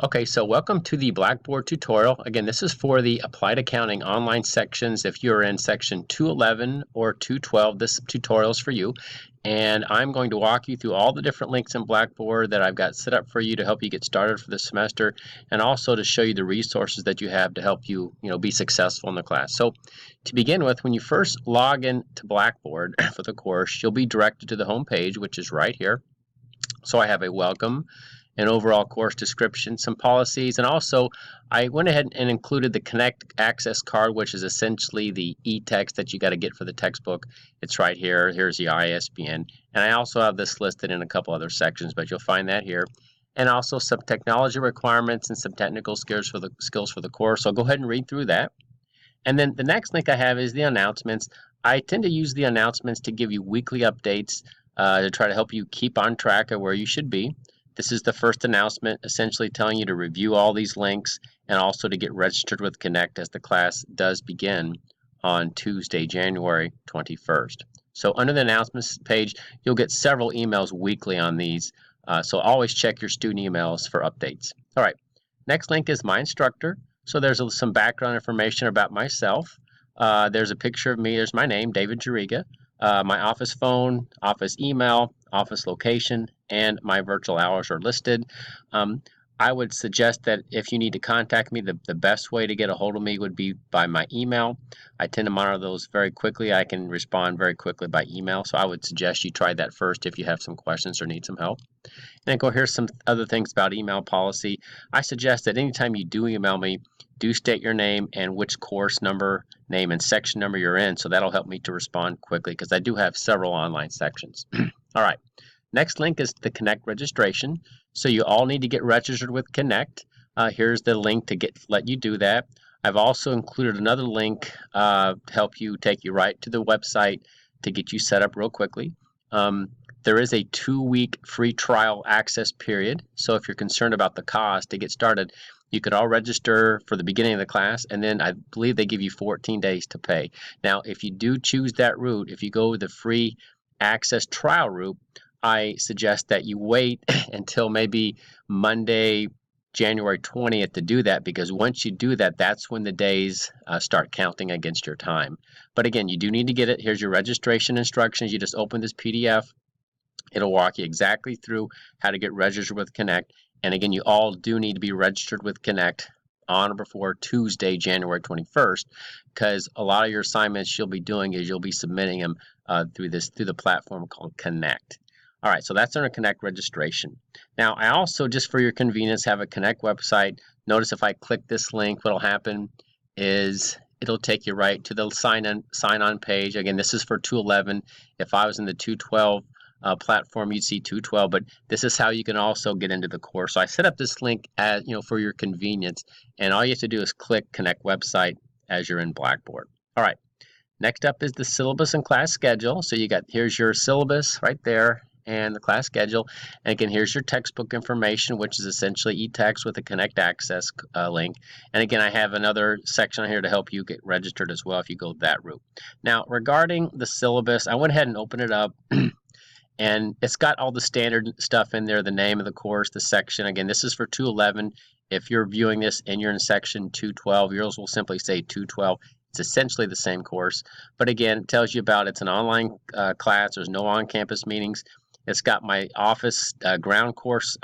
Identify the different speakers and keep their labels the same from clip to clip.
Speaker 1: Okay, so welcome to the Blackboard tutorial. Again, this is for the Applied Accounting online sections. If you're in section 211 or 212, this tutorial is for you. And I'm going to walk you through all the different links in Blackboard that I've got set up for you to help you get started for the semester, and also to show you the resources that you have to help you, be successful in the class. So to begin with, when you first log in to Blackboard for the course, you'll be directed to the home page, which is right here. So I have a welcome, an overall course description, some policies, and also I went ahead and included the Connect Access card, which is essentially the e-text that you got to get for the textbook. It's right here. Here's the ISBN. And I also have this listed in a couple other sections, but you'll find that here. And also some technology requirements and some technical skills for the course. So I'll go ahead and read through that. And then the next link I have is the announcements. I tend to use the announcements to give you weekly updates to try to help you keep on track of where you should be. This is the first announcement, essentially telling you to review all these links and also to get registered with Connect as the class does begin on Tuesday, January 21st. So under the announcements page, you'll get several emails weekly on these. So always check your student emails for updates. All right, next link is My Instructor. So there's some background information about myself. There's a picture of me. There's my name, David Juriga. My office phone, office email, office location, and my virtual hours are listed. I would suggest that if you need to contact me, the best way to get a hold of me would be by my email. I tend to monitor those very quickly. I can respond very quickly by email, so I would suggest you try that first if you have some questions or need some help. And go here's some other things about email policy. I suggest that anytime you do email me, do state your name and which course number, name, and section number you're in, so that'll help me to respond quickly because I do have several online sections. All right, next link is the Connect registration. So you all need to get registered with Connect. Here's the link to let you do that. I've also included another link to help you take you right to the website to get you set up real quickly. There is a 2-week free trial access period. So if you're concerned about the cost to get started, you could all register for the beginning of the class, and then I believe they give you 14 days to pay. Now, if you do choose that route, if you go with the free access trial route, I suggest that you wait until maybe Monday, January 20th to do that, because once you do that, that's when the days start counting against your time. But again, you do need to get it. Here's your registration instructions. You just open this PDF. It'll walk you exactly through how to get registered with Connect. And again, you all do need to be registered with Connect on or before Tuesday, January 21st, because a lot of your assignments you'll be doing is you'll be submitting them through the platform called Connect. All right, so that's under Connect registration. Now, I also, just for your convenience, have a Connect website. Notice if I click this link, what'll happen is it'll take you right to the sign-on page. Again, this is for 211. If I was in the 212 platform, you'd see 212, but this is how you can also get into the course. So I set up this link as for your convenience, and all you have to do is click Connect website as you're in Blackboard. All right, next up is the syllabus and class schedule. So here's your syllabus right there and the class schedule, and again, here's your textbook information, which is essentially e-text with a Connect Access link. And again, I have another section here to help you get registered as well if you go that route. Now, regarding the syllabus, I went ahead and opened it up. And it's got all the standard stuff in there, the name of the course, the section. Again, this is for 211. If you're viewing this and you're in section 212, yours will simply say 212. It's essentially the same course. But again, it tells you about it's an online class. There's no on-campus meetings. It's got my office ground course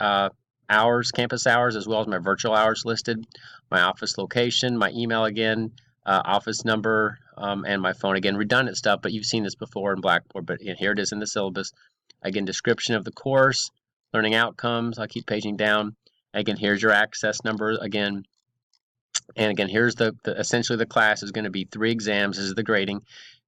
Speaker 1: hours, campus hours, as well as my virtual hours listed, my office location, my email again, office number, and my phone. Again, redundant stuff, but you've seen this before in Blackboard, but here it is in the syllabus. Again, description of the course, learning outcomes. I'll keep paging down. Again, here's your access number again. And again, here's essentially the class is going to be 3 exams. This is the grading.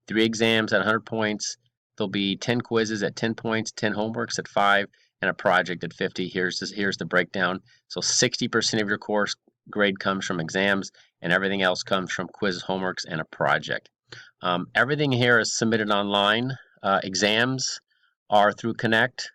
Speaker 1: 3 exams at 100 points. There'll be 10 quizzes at 10 points, 10 homeworks at 5, and a project at 50. Here's the breakdown. So 60% of your course grade comes from exams, and everything else comes from quizzes, homeworks, and a project. Everything here is submitted online. Exams are through Connect,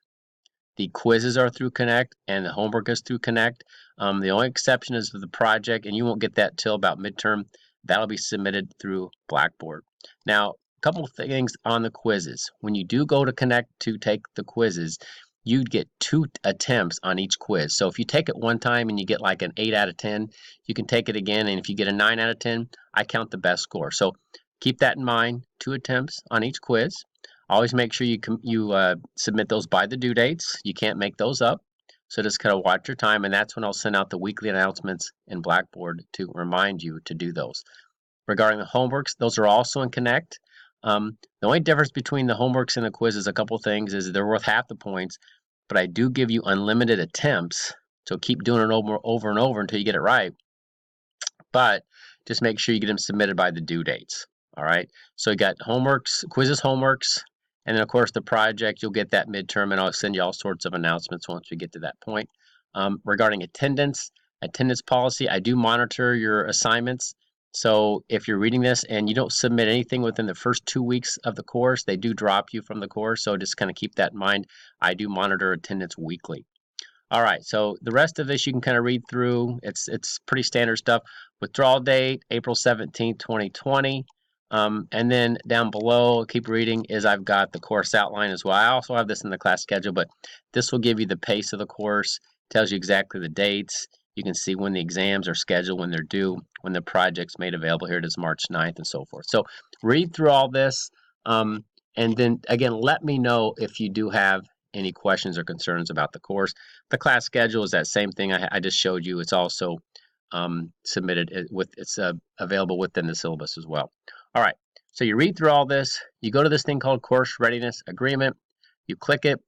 Speaker 1: the quizzes are through Connect, and the homework is through Connect. The only exception is the project, and you won't get that till about midterm. That'll be submitted through Blackboard. Now, a couple of things on the quizzes. When you do go to Connect to take the quizzes, you'd get 2 attempts on each quiz. So if you take it one time and you get like an 8 out of 10, you can take it again, and if you get a 9 out of 10, I count the best score. So keep that in mind, 2 attempts on each quiz. Always make sure you submit those by the due dates. You can't make those up. So just kind of watch your time, and that's when I'll send out the weekly announcements in Blackboard to remind you to do those. Regarding the homeworks, those are also in Connect. The only difference between the homeworks and the quiz is a couple things, is they're worth half the points, but I do give you unlimited attempts, so keep doing it over and over until you get it right. But just make sure you get them submitted by the due dates. All right, so you got homeworks, quizzes, homeworks, and then of course the project, you'll get that midterm, and I'll send you all sorts of announcements once we get to that point. Regarding attendance policy, I do monitor your assignments. So if you're reading this and you don't submit anything within the first 2 weeks of the course, they do drop you from the course. So just kind of keep that in mind. I do monitor attendance weekly. All right, so the rest of this you can kind of read through. It's pretty standard stuff. Withdrawal date, April 17th, 2020. And then down below, keep reading, is I've got the course outline as well. I also have this in the class schedule, but this will give you the pace of the course, tells you exactly the dates. You can see when the exams are scheduled, when they're due, when the project's made available. Here it is, March 9th, and so forth. So read through all this, and then again, let me know if you do have any questions or concerns about the course. The class schedule is that same thing I just showed you. It's also submitted it's available within the syllabus as well. All right, so you read through all this, you go to this thing called Course Readiness Agreement, you click it,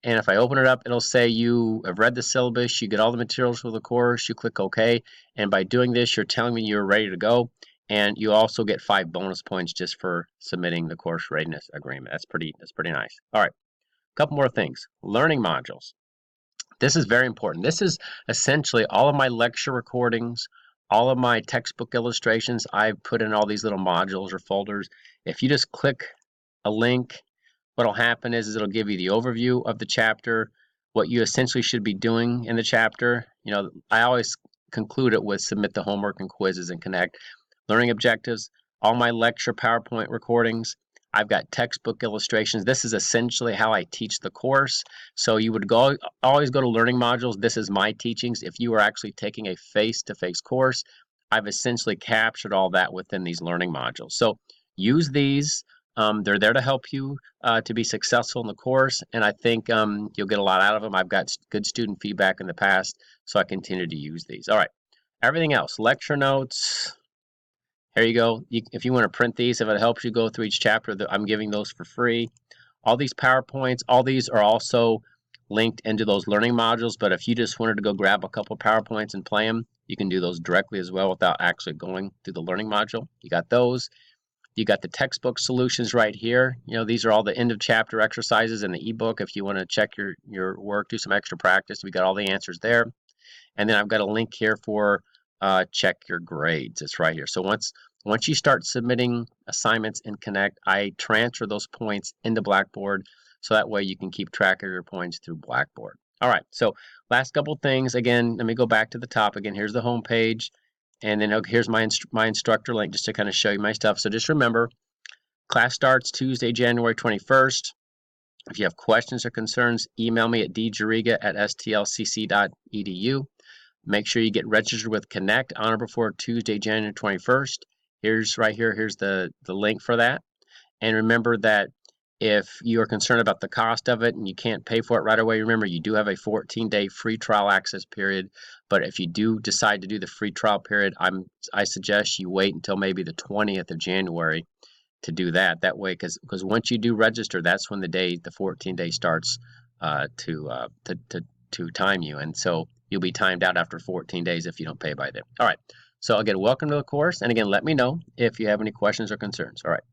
Speaker 1: and if I open it up, it'll say you have read the syllabus, you get all the materials for the course, you click OK, and by doing this, you're telling me you're ready to go, and you also get 5 bonus points just for submitting the Course Readiness Agreement. That's pretty nice. All right, a couple more things. Learning modules. This is very important. This is essentially all of my lecture recordings, all of my textbook illustrations. I've put in all these little modules or folders. If you just click a link, what'll happen is it'll give you the overview of the chapter, what you essentially should be doing in the chapter. You know, I always conclude it with submit the homework and quizzes and Connect. Learning objectives, all my lecture PowerPoint recordings. I've got textbook illustrations. This is essentially how I teach the course. So you would always go to learning modules. This is my teachings. If you are actually taking a face-to-face course, I've essentially captured all that within these learning modules. So use these. They're there to help you to be successful in the course, and I think you'll get a lot out of them. I've got good student feedback in the past, so I continue to use these. All right, everything else, lecture notes. Here you go. If you want to print these, if it helps you go through each chapter, I'm giving those for free. All these PowerPoints, all these are also linked into those learning modules, but if you just wanted to go grab a couple PowerPoints and play them, you can do those directly as well without actually going through the learning module. You got those. You got the textbook solutions right here. You know, these are all the end of chapter exercises in the ebook. If you want to check your work, do some extra practice, we got all the answers there. And then I've got a link here for check your grades. It's right here. So once you start submitting assignments in Connect, I transfer those points into Blackboard, so that way you can keep track of your points through Blackboard. All right, so last couple things. Again, let me go back to the top again. Here's the home page, and then here's my instructor link just to kind of show you my stuff. So just remember, class starts Tuesday, January 21st. If you have questions or concerns, email me at djariga@stlcc.edu. Make sure you get registered with Connect on or before Tuesday, January 21st. Here's the link for that. And remember that if you are concerned about the cost of it and you can't pay for it right away, remember you do have a 14-day free trial access period. But if you do decide to do the free trial period, I suggest you wait until maybe the 20th of January to do that. That way, because once you do register, that's when the 14 day starts to time you, and so you'll be timed out after 14 days if you don't pay by then. All right. So again, welcome to the course, and again, let me know if you have any questions or concerns. All right.